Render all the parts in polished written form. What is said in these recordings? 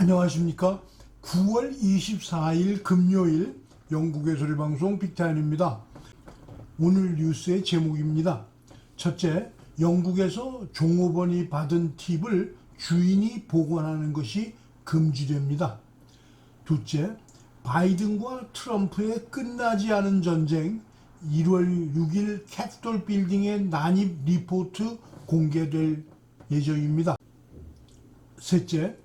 안녕하십니까. 9월 24일 금요일 영국의 소리방송 빅타임입니다. 오늘 뉴스의 제목입니다. 첫째, 영국에서 종업원이 받은 팁을 주인이 보관하는 것이 금지됩니다. 둘째, 바이든과 트럼프의 끝나지 않은 전쟁, 1월 6일 캡itol 빌딩의 난입 리포트 공개될 예정입니다. 셋째,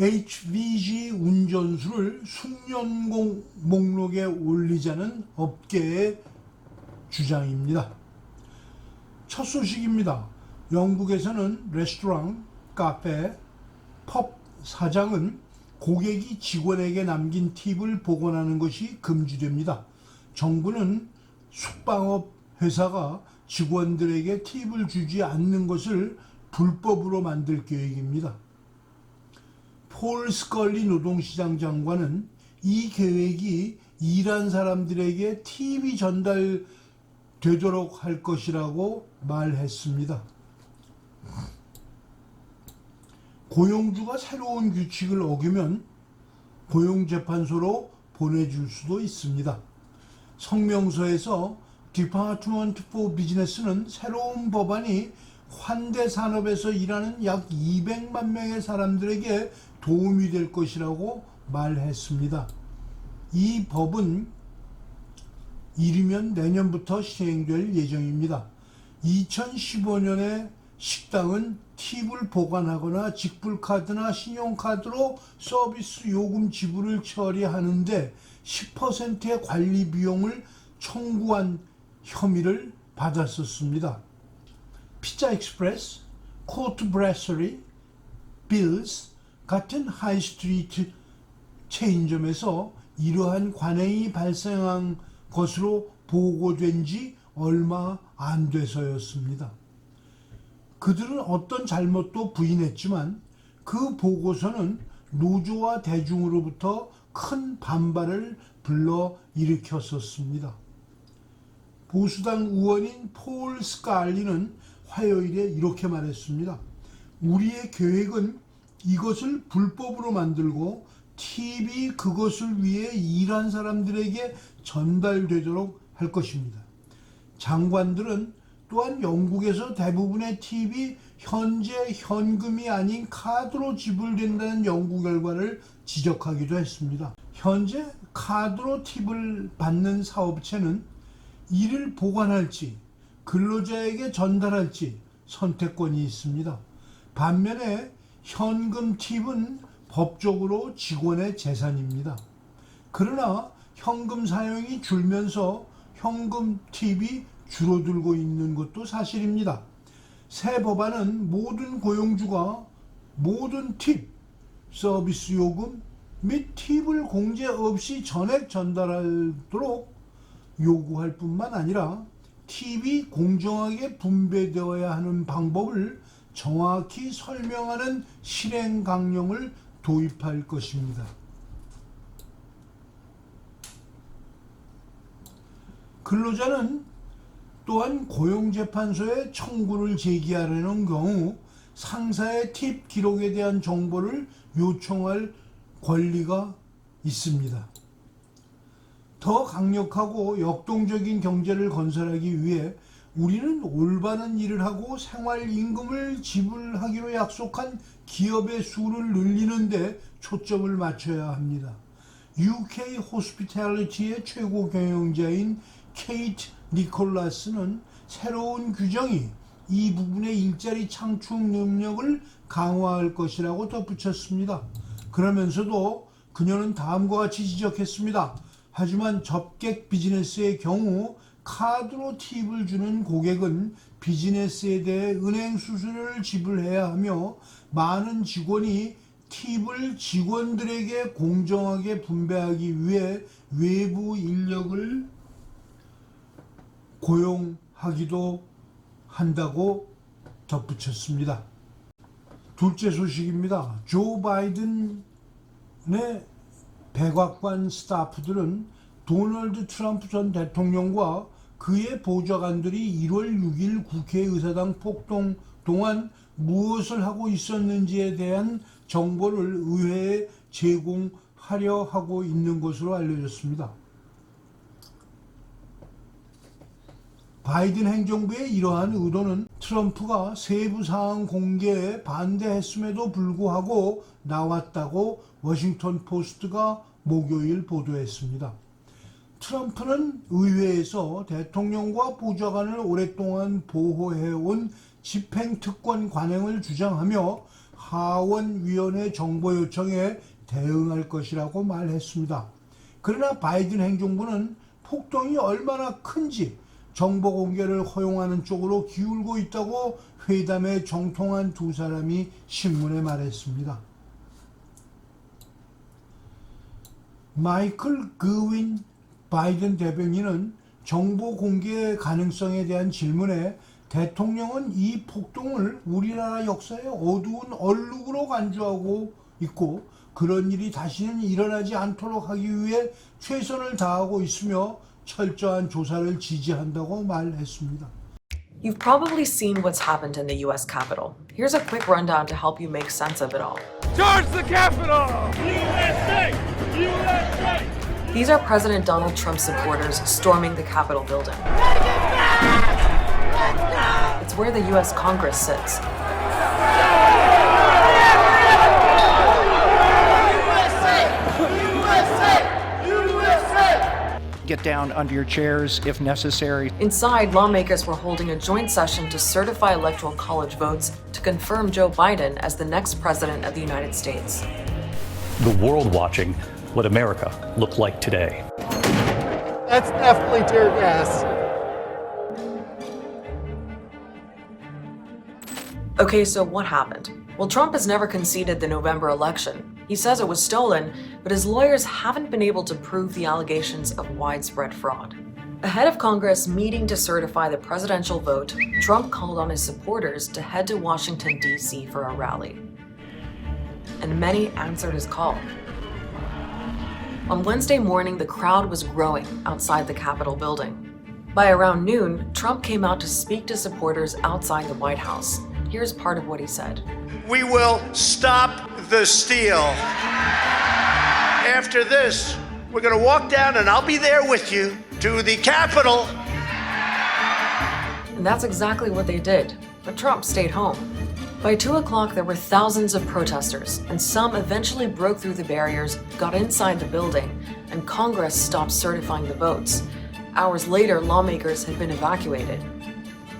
HVG 운전수를 숙련공 목록에 올리자는 업계의 주장입니다. 첫 소식입니다. 영국에서는 레스토랑, 카페, 펍 사장은 고객이 직원에게 남긴 팁을 보관하는 것이 금지됩니다. 정부는 숙박업 회사가 직원들에게 팁을 주지 않는 것을 불법으로 만들 계획입니다. 폴 스컬리 노동시장 장관은 이 계획이 일한 사람들에게 팁이 전달되도록 할 것이라고 말했습니다. 고용주가 새로운 규칙을 어기면 고용재판소로 보내줄 수도 있습니다. 성명서에서 Department for Business는 새로운 법안이 환대 산업에서 일하는 약 200만 명의 사람들에게 도움이 될 것이라고 말했습니다. 이 법은 이르면 내년부터 시행될 예정입니다. 2015년에 식당은 팁을 보관하거나 직불카드나 신용카드로 서비스 요금 지불을 처리하는데 10%의 관리 비용을 청구한 혐의를 받았었습니다. 피자 익스프레스, 코트 브래서리, 빌스 같은 하이스트리트 체인점에서 이러한 관행이 발생한 것으로 보고된 지 얼마 안 돼서였습니다. 그들은 어떤 잘못도 부인했지만 그 보고서는 노조와 대중으로부터 큰 반발을 불러일으켰었습니다. 보수당 의원인 폴 스칼리는 화요일에 이렇게 말했습니다. 우리의 계획은 이것을 불법으로 만들고 팁이 그것을 위해 일한 사람들에게 전달되도록 할 것입니다. 장관들은 또한 영국에서 대부분의 팁이 현재 현금이 아닌 카드로 지불된다는 연구 결과를 지적하기도 했습니다. 현재 카드로 팁을 받는 사업체는 이를 보관할지 근로자에게 전달할지 선택권이 있습니다. 반면에 현금 팁은 법적으로 직원의 재산입니다. 그러나 현금 사용이 줄면서 현금 팁이 줄어들고 있는 것도 사실입니다. 새 법안은 모든 고용주가 모든 팁, 서비스 요금 및 팁을 공제 없이 전액 전달하도록 요구할 뿐만 아니라 팁이 공정하게 분배되어야 하는 방법을 정확히 설명하는 실행 강령을 도입할 것입니다. 근로자는 또한 고용재판소에 청구를 제기하려는 경우 상사의 팁 기록에 대한 정보를 요청할 권리가 있습니다. 더 강력하고 역동적인 경제를 건설하기 위해 우리는 올바른 일을 하고 생활임금을 지불하기로 약속한 기업의 수를 늘리는 데 초점을 맞춰야 합니다. UK 호스피탈리티의 최고 경영자인 케이트 니콜라스는 새로운 규정이 이 부분의 일자리 창출 능력을 강화할 것이라고 덧붙였습니다. 그러면서도 그녀는 다음과 같이 지적했습니다. 하지만 접객 비즈니스의 경우 카드로 팁을 주는 고객은 비즈니스에 대해 은행 수수료를 지불해야 하며 많은 직원이 팁을 직원들에게 공정하게 분배하기 위해 외부 인력을 고용하기도 한다고 덧붙였습니다. 둘째 소식입니다. 조 바이든의 백악관 스타프들은 도널드 트럼프 전 대통령과 그의 보좌관들이 1월 6일 국회의사당 폭동 동안 무엇을 하고 있었는지에 대한 정보를 의회에 제공하려 하고 있는 것으로 알려졌습니다. 바이든 행정부의 이러한 의도는 트럼프가 세부 사항 공개에 반대했음에도 불구하고 나왔다고 워싱턴 포스트가 목요일 보도했습니다. 트럼프는 의회에서 대통령과 보좌관을 오랫동안 보호해온 집행특권 관행을 주장하며 하원위원회 정보 요청에 대응할 것이라고 말했습니다. 그러나 바이든 행정부는 폭동이 얼마나 큰지 정보 공개를 허용하는 쪽으로 기울고 있다고 회담에 정통한 두 사람이 신문에 말했습니다. 마이클 그윈 바이든 대변인은 정보 공개 가능성에 대한 질문에 대통령은 이 폭동을 우리나라 역사의 어두운 얼룩으로 간주하고 있고 그런 일이 다시는 일어나지 않도록 하기 위해 최선을 다하고 있으며 철저한 조사를 지지한다고 말했습니다. You've probably seen what's happened in the US Capitol. Here's a quick rundown to help you make sense of it all. Charge the Capitol! USA! USA! These are President Donald Trump supporters storming the Capitol building. It's where the US Congress sits. Get down under your chairs if necessary. Inside, lawmakers were holding a joint session to certify electoral college votes to confirm Joe Biden as the next president of the United States. The world watching what America looked like today. That's definitely tear gas. Okay, so what happened? Well, Trump has never conceded the November election. He says it was stolen, but his lawyers haven't been able to prove the allegations of widespread fraud. Ahead of Congress meeting to certify the presidential vote, Trump called on his supporters to head to Washington, D.C. for a rally. And many answered his call. On Wednesday morning, the crowd was growing outside the Capitol building. By around noon, Trump came out to speak to supporters outside the White House. Here's part of what he said. We will stop the steal. After this, we're going to walk down, and I'll be there with you, to the Capitol. And that's exactly what they did. But Trump stayed home. By 2 o'clock, there were thousands of protesters, and some eventually broke through the barriers, got inside the building, and Congress stopped certifying the votes. Hours later, lawmakers had been evacuated.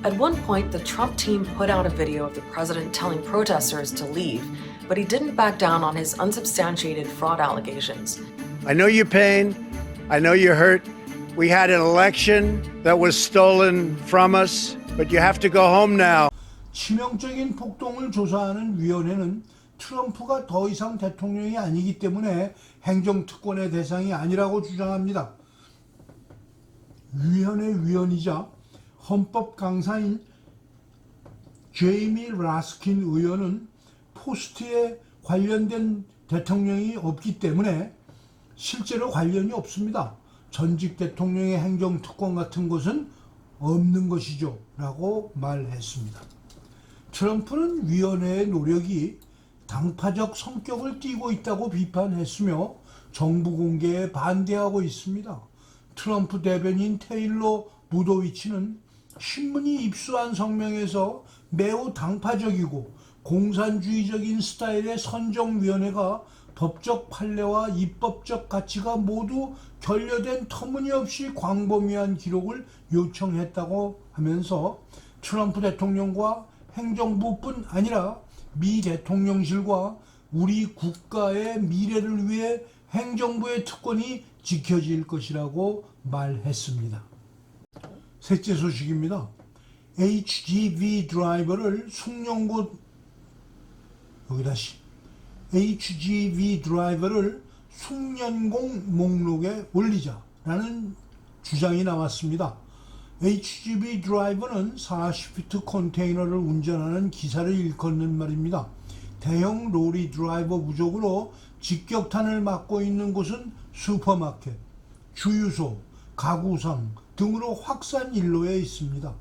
At one point, the Trump team put out a video of the president telling protesters to leave, but he didn't back down on his unsubstantiated fraud allegations. I know your pain. I know you're hurt. We had an election that was stolen from us, but you have to go home now. 치명적인 폭동을 조사하는 위원회는 트럼프가 더 이상 대통령이 아니기 때문에 행정특권의 대상이 아니라고 주장합니다. 위원회 위원이자 헌법 강사인 제이미 라스킨 의원은 포스트에 관련된 대통령이 없기 때문에 실제로 관련이 없습니다. 전직 대통령의 행정특권 같은 것은 없는 것이죠 라고 말했습니다. 트럼프는 위원회의 노력이 당파적 성격을 띠고 있다고 비판했으며 정부 공개에 반대하고 있습니다. 트럼프 대변인 테일러 부도위치는 신문이 입수한 성명에서 매우 당파적이고 공산주의적인 스타일의 선정위원회가 법적 판례와 입법적 가치가 모두 결여된 터무니없이 광범위한 기록을 요청했다고 하면서 트럼프 대통령과 행정부뿐 아니라 미 대통령실과 우리 국가의 미래를 위해 행정부의 특권이 지켜질 것이라고 말했습니다. 셋째 소식입니다. HGV 드라이버를 숙련고 HGV 드라이버를 숙련공 목록에 올리자라는 주장이 나왔습니다. HGV 드라이버는 40피트 컨테이너를 운전하는 기사를 일컫는 말입니다. 대형 로리 드라이버 부족으로 직격탄을 맞고 있는 곳은 슈퍼마켓, 주유소, 가구상 등으로 확산 일로에 있습니다.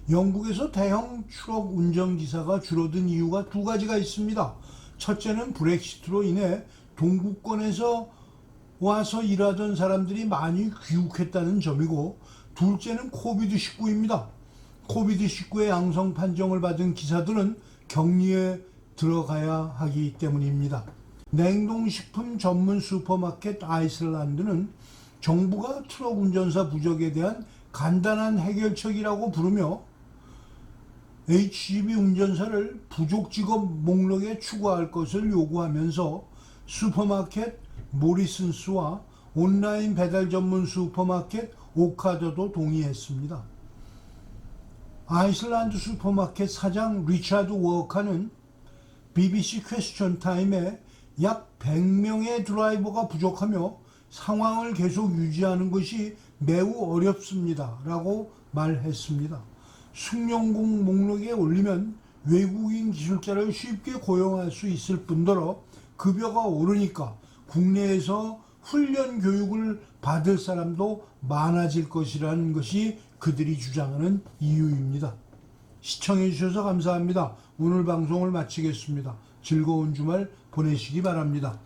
영국에서 대형 트럭 운전기사가 줄어든 이유가 두 가지가 있습니다. 첫째는 브렉시트로 인해 동구권에서 와서 일하던 사람들이 많이 귀국했다는 점이고, 둘째는 코비드19입니다. 코비드19의 양성 판정을 받은 기사들은 격리에 들어가야 하기 때문입니다. 냉동식품 전문 슈퍼마켓 아이슬란드는 정부가 트럭 운전사 부족에 대한 간단한 해결책이라고 부르며 HGV 운전사를 부족 직업 목록에 추가할 것을 요구하면서 슈퍼마켓 모리슨스와 온라인 배달 전문 슈퍼마켓 오카더도 동의했습니다. 아이슬란드 슈퍼마켓 사장 리차드 워카는 BBC 퀘스천 타임에 약 100명의 드라이버가 부족하며 상황을 계속 유지하는 것이 매우 어렵습니다 라고 말했습니다. 숙련공 목록에 올리면 외국인 기술자를 쉽게 고용할 수 있을 뿐더러 급여가 오르니까 국내에서 훈련 교육을 받을 사람도 많아질 것이라는 것이 그들이 주장하는 이유입니다. 시청해 주셔서 감사합니다. 오늘 방송을 마치겠습니다. 즐거운 주말 보내시기 바랍니다.